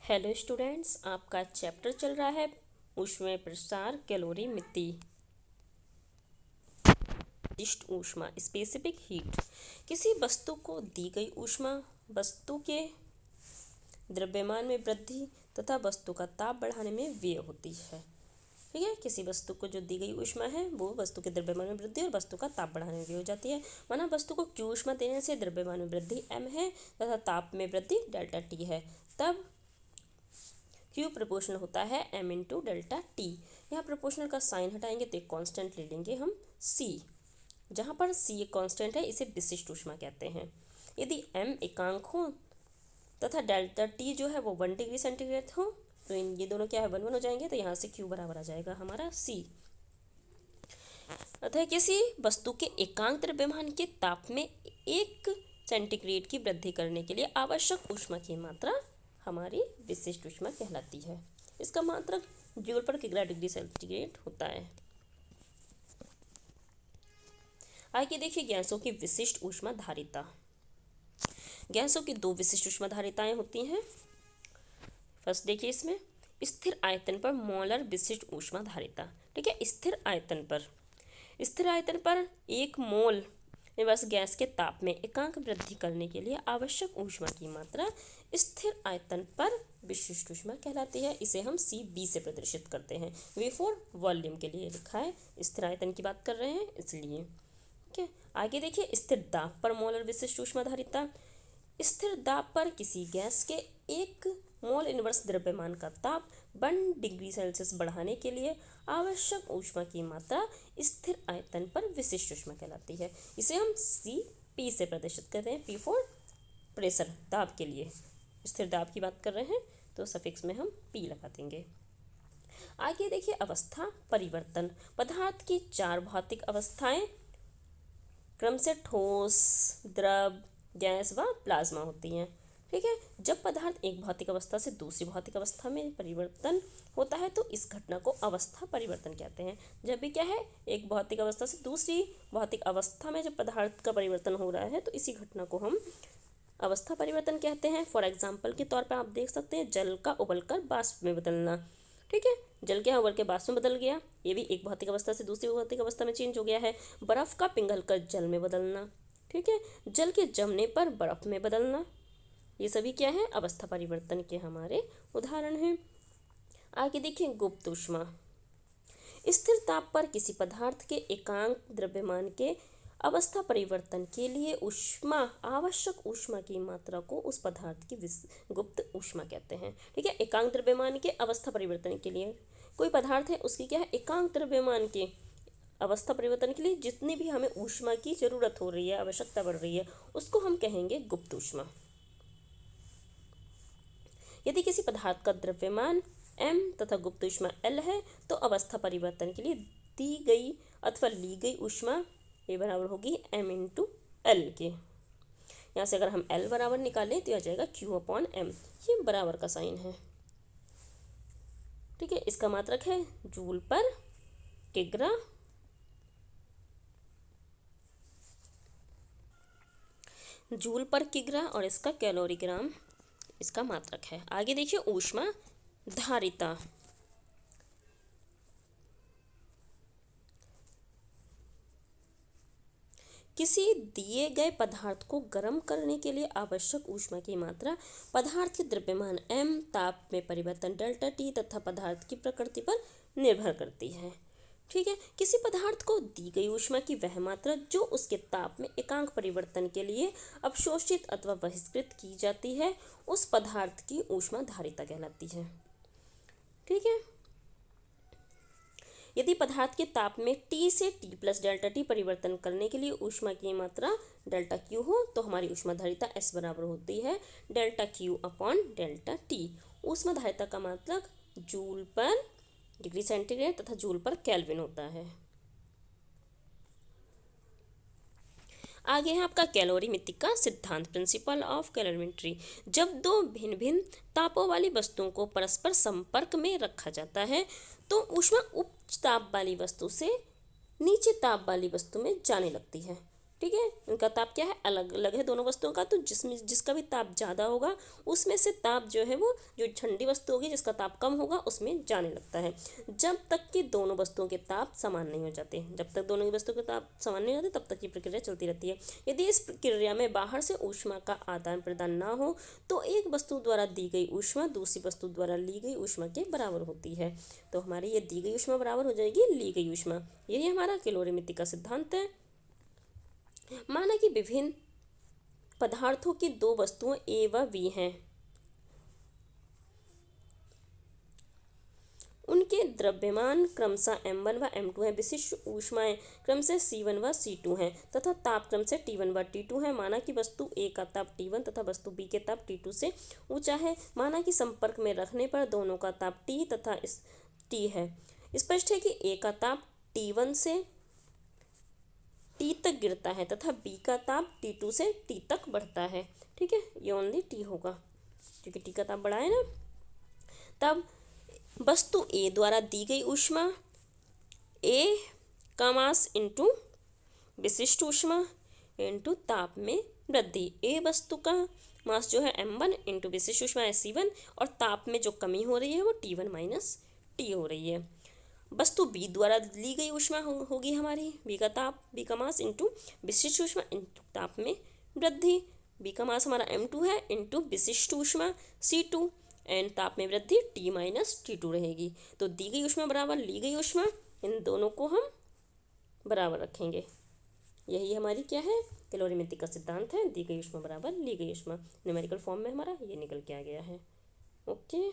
Hello students, आपका chapter चल रहा है ऊष्मीय प्रसार कैलोरी मिति। विशिष्ट ऊष्मा स्पेसिफिक हीट। किसी वस्तु को दी गई ऊष्मा वस्तु के द्रव्यमान में वृद्धि तथा वस्तु का ताप बढ़ाने में व्यय होती है। ठीक है, किसी वस्तु को जो दी गई ऊष्मा है वो वस्तु के द्रव्यमान में वृद्धि और वस्तु का ताप बढ़ाने में व्यय हो जाती है। माना वस्तु को Q ऊष्मा देने से द्रव्यमान में वृद्धि m है तथा ताप में वृद्धि डेल्टा T है, तब Q प्रोपोर्शनल होता है m इंटू डेल्टा टी। यहाँ प्रोपोर्शनल का साइन हटाएंगे तो एक कांस्टेंट ले लेंगे हम C। जहाँ पर C एक कांस्टेंट है, इसे विशिष्ट ऊष्मा कहते हैं। यदि m एकांक हो तथा डेल्टा T जो है वो 1 डिग्री सेंटीग्रेड हो तो ये दोनों क्या है 1 1 हो जाएंगे, तो यहाँ से Q बराबर आ जाएगा हमारा C। अतः किसी वस्तु के एकांक द्रव्यमान के ताप में 1 सेंटीग्रेड की वृद्धि करने के लिए आवश्यक ऊष्मा की मात्रा हमारी विशिष्ट ऊष्मा कहलाती है। इसका मात्रक जूल पर किग्रा डिग्री सेंटीग्रेड होता है। आगे देखिए गैसों की विशिष्ट ऊष्मा धारिता। गैसों की दो विशिष्ट ऊष्मा धारिताएं होती हैं। फर्स्ट देखिए इसमें स्थिर आयतन पर मोलर विशिष्ट ऊष्मा धारिता। ठीक है, स्थिर आयतन पर 1 मोल निवास गैस के ताप में एकांक वृद्धि करने के लिए आवश्यक ऊष्मा की मात्रा स्थिर आयतन पर विशिष्ट ऊष्मा कहलाती है। इसे हम CB से प्रदर्शित करते हैं। V फॉर वॉल्यूम के लिए लिखा है, स्थिर आयतन की बात कर रहे हैं इसलिए। ठीक है, आगे देखिए स्थिर दाब पर मोलर विशिष्ट ऊष्मा धारिता। स्थिर दाब पर किसी गैस के 1 मोल इनवर्स द्रव्यमान का ताप 1 डिग्री सेल्सियस बढ़ाने के लिए आवश्यक ऊष्मा की मात्रा स्थिर आयतन पर विशिष्ट ऊष्मा कहलाती है। इसे हम CP से प्रदर्शित करते हैं। P फॉर प्रेशर, दाब के लिए, स्थिर दाब की बात कर रहे हैं तो सफिक्स में हम P लगा देंगे। आगे देखिए अवस्था परिवर्तन। पदार्थ की 4 भौतिक अवस्थाएं क्रम से ठोस, द्रव, गैस व प्लाज्मा होती हैं। ठीक है, जब पदार्थ एक भौतिक अवस्था से दूसरी भौतिक अवस्था में परिवर्तन होता है तो इस घटना को अवस्था परिवर्तन कहते हैं। जब भी क्या है, एक भौतिक अवस्था से दूसरी भौतिक अवस्था में जब पदार्थ का परिवर्तन हो रहा है तो इसी घटना को हम अवस्था परिवर्तन कहते हैं। फॉर एग्जाम्पल के तौर पर आप देख सकते हैं जल का उबलकर वाष्प में बदलना। ठीक है, जल क्या उबल के वाष्प में बदल गया, ये भी एक भौतिक अवस्था से दूसरी भौतिक अवस्था में चेंज हो गया है। बर्फ का पिघलकर जल में बदलना। ठीक है, जल के जमने पर बर्फ में बदलना, ये सभी क्या है अवस्था परिवर्तन के हमारे उदाहरण हैं। आगे देखिए गुप्त ऊष्मा। स्थिर ताप पर किसी पदार्थ के एकांक द्रव्यमान के अवस्था परिवर्तन के लिए ऊष्मा आवश्यक ऊष्मा की मात्रा को उस पदार्थ की गुप्त ऊष्मा कहते हैं। ठीक है, एकांक द्रव्यमान के अवस्था परिवर्तन के लिए कोई पदार्थ है उसकी क्या है एकांक द्रव्यमान के अवस्था परिवर्तन के लिए जितनी भी हमें ऊष्मा की जरूरत हो रही है, आवश्यकता बढ़ रही है, उसको हम कहेंगे गुप्त ऊष्मा। यदि किसी पदार्थ का द्रव्यमान m तथा गुप्त ऊष्मा L है तो अवस्था परिवर्तन के लिए दी गई अथवा ली गई ऊष्मा ये बराबर होगी m इंटू L के। यहाँ से अगर हम L बराबर निकालें तो यह आ जाएगा Q अपॉन M, ये बराबर का साइन है। ठीक है, इसका मात्रक है जूल पर किग्रा। जूल पर किग्रा और इसका कैलोरीग्राम इसका मात्रक है। आगे देखिए ऊष्मा धारिता। किसी दिए गए पदार्थ को गर्म करने के लिए आवश्यक ऊष्मा की मात्रा पदार्थ के द्रव्यमान m, ताप में परिवर्तन डेल्टा T तथा पदार्थ की प्रकृति पर निर्भर करती है। ठीक है, किसी पदार्थ को दी गई ऊष्मा की वह मात्रा जो उसके ताप में एकांक परिवर्तन के लिए अवशोषित अथवा बहिष्कृत की जाती है उस पदार्थ की ऊष्मा धारिता कहलाती है। ठीक है, यदि पदार्थ के ताप में T से T प्लस डेल्टा T परिवर्तन करने के लिए ऊष्मा की मात्रा डेल्टा Q हो तो हमारी ऊष्मा धारिता S बराबर होती है delta Q upon delta T। ऊष्मा धारिता का मात्रक जूल पर डिग्री सेंटीग्रेड तथा जूल पर केल्विन होता है। आगे है आपका कैलोरीमिति का सिद्धांत, प्रिंसिपल ऑफ कैलोरीमेट्री। जब दो भिन्न भिन्न तापों वाली वस्तुओं को परस्पर संपर्क में रखा जाता है तो ऊष्मा उच्च ताप वाली वस्तु से नीचे ताप वाली वस्तु में जाने लगती है। ठीक है, इनका ताप क्या है, अलग अलग है दोनों वस्तुओं का। तो जिसमें जिसका भी ताप ज़्यादा होगा उसमें से ताप जो है वो, जो ठंडी वस्तु होगी जिसका ताप कम होगा उसमें जाने लगता है, जब तक कि दोनों वस्तुओं के ताप समान नहीं हो जाते। जब तक दोनों की वस्तुओं के ताप समान नहीं हो जाते तब तक ये प्रक्रिया चलती रहती है। यदि इस प्रक्रिया में बाहर से ऊष्मा का आदान प्रदान ना हो तो एक वस्तु द्वारा दी गई ऊष्मा दूसरी वस्तु द्वारा ली गई ऊष्मा के बराबर होती है। तो हमारी ये दी गई ऊष्मा बराबर हो जाएगी ली गई ऊष्मा। यही हमारा कैलोरीमिति का सिद्धांत है। माना कि विभिन्न पदार्थों की दो वस्तुएं ए व बी हैं, उनके द्रव्यमान क्रमशः m1 व m2 हैं, विशिष्ट ऊष्माएं क्रमशः c1 व c2 हैं तथा ताप क्रमशः t1 व t2 हैं। माना कि वस्तु A का ताप T1 तथा वस्तु B के ताप T2 से ऊंचा है। माना कि संपर्क में रखने पर दोनों का ताप T तथा T है। स्पष्ट है कि A का ताप T1 से T तक गिरता है तथा B का ताप T2 से T तक बढ़ता है। ठीक है, ये ओनली T होगा क्योंकि T का ताप बढ़ा है ना। तब वस्तु A द्वारा दी गई ऊष्मा A का मास इंटू विशिष्ट ऊष्मा इंटू ताप में वृद्धि। A वस्तु का मास जो है m1 इंटू विशिष्ट ऊष्मा है c1 और ताप में जो कमी हो रही है वो t1 माइनस टी हो रही है। वस्तु B द्वारा ली गई ऊष्मा होगी हमारी B का ताप, B का मास इंटू विशिष्ट ऊष्मा इंटू ताप में वृद्धि। B का मास हमारा m2 है इंटू विशिष्ट ऊष्मा c2 एंड ताप में वृद्धि T माइनस T2 रहेगी। तो दी गई ऊष्मा बराबर ली गई ऊष्मा, इन दोनों को हम बराबर रखेंगे। यही हमारी क्या है, कैलोरीमिति का सिद्धांत है। दी गई ऊष्मा बराबर ली गई ऊष्मा। न्यूमेरिकल फॉर्म में हमारा ये निकल के आ गया है। ओके।